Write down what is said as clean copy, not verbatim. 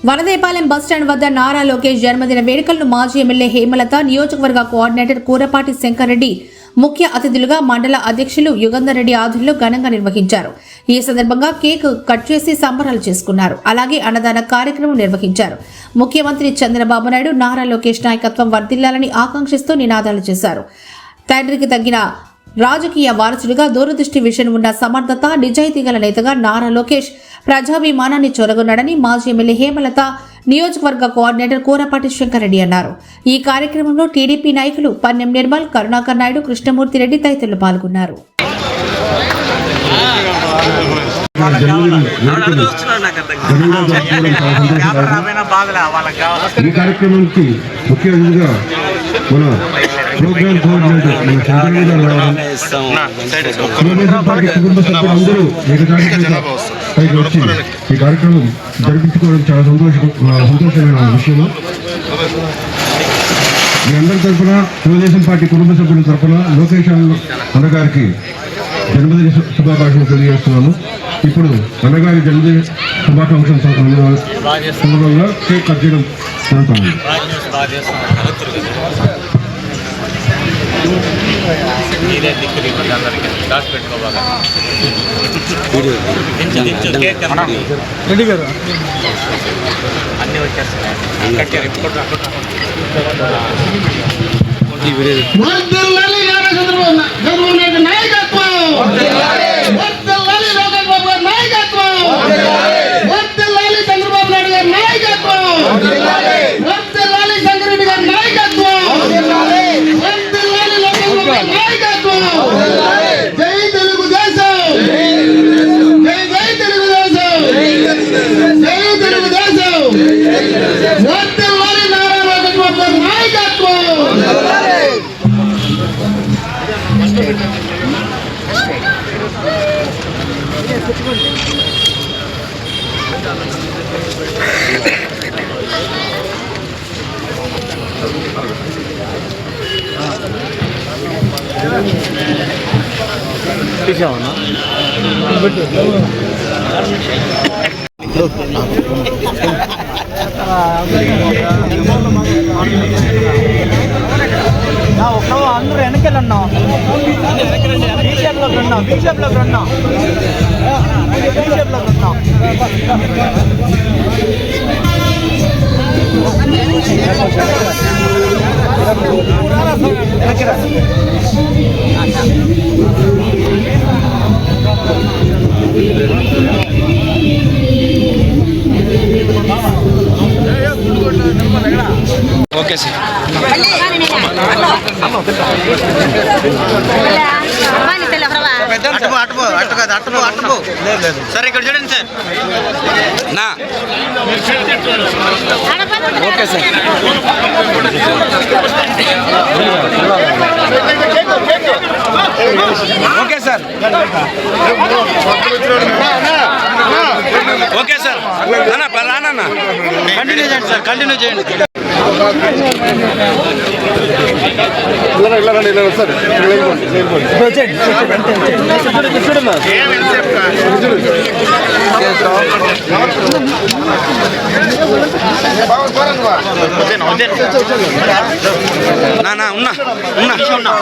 వనదేపాలెం bus stand వద్ద నారా లోకేష్ జన్మదిన వేడుకలను మాజీ ఎమ్మెల్యే హేమలత, నియోజకవర్గ కోఆర్డినేటర్ కూరపాటి శంకర్రెడ్డి ముఖ్య అతిథులుగా మండల అధ్యక్షులు యుగంధర్ రెడ్డి ఆధ్వర్యంలో ఘనంగా నిర్వహించారు. ఈ సందర్భంగా కేక్ కట్ చేసి సంబరాలు చేసుకున్నారు. అలాగే అన్నదాన కార్యక్రమం నిర్వహించారు. ముఖ్యమంత్రి చంద్రబాబు నాయుడు నారా లోకేష్ నాయకత్వం వర్ధిల్లాలని ఆకాంక్షిస్తూ నినాదాలు చేశారు. తండ్రికి తగ్గిన రాజకీయ వారసుడిగా దూరదృష్టి విషయం ఉన్న సమర్థత, నిజాయితీ గల నేతగా నారా లోకేష్ ప్రజాభిమానాన్ని చొరగొన్నాడని మాజీ ఎమ్మెల్యే హేమలత, నియోజకవర్గ కోఆర్డినేటర్ కూరపాటి శంకర్రెడ్డి అన్నారు. ఈ కార్యక్రమంలో టీడీపీ నాయకులు పన్నెం నిర్మల్, కరుణాకర్ నాయుడు, కృష్ణమూర్తి రెడ్డి తదితరులు పాల్గొన్నారు. ఈ కార్యక్రమానికి ముఖ్య అతిథిగా మన ప్రోగ్రామ్ కోఆర్డినేటర్ మన శంకర్రెడ్డి గారు రావడం, కుటుంబ సభ్యులందరూ పైకి వచ్చి ఈ కార్యక్రమం జరిపించుకోవడం చాలా సంతోషమైన విషయము. మీ అందరి తరఫున తెలుగుదేశం పార్టీ కుటుంబ సభ్యుల తరఫున లోకేష్ అన్నగారికి జన్మదిన శుభాకాంక్షలు తెలియజేస్తున్నాము. ఇప్పుడు అన్నగారి జన్మదిన శుభాకాంక్షల సందర్భంగా కేక్ కట్ చేయడం జరుగుతుంది. అందరూ వెనకెళ్ళన్నా బీషేప్లోకి రన్నా ఓకే సార్. సార్ ఇక్కడ చూడండి సార్. నా okay sir. Okay sir. Okay sir. రానా కంటిన్యూ చేయండి సార్, కంటిన్యూ చేయండి. ఉన్నా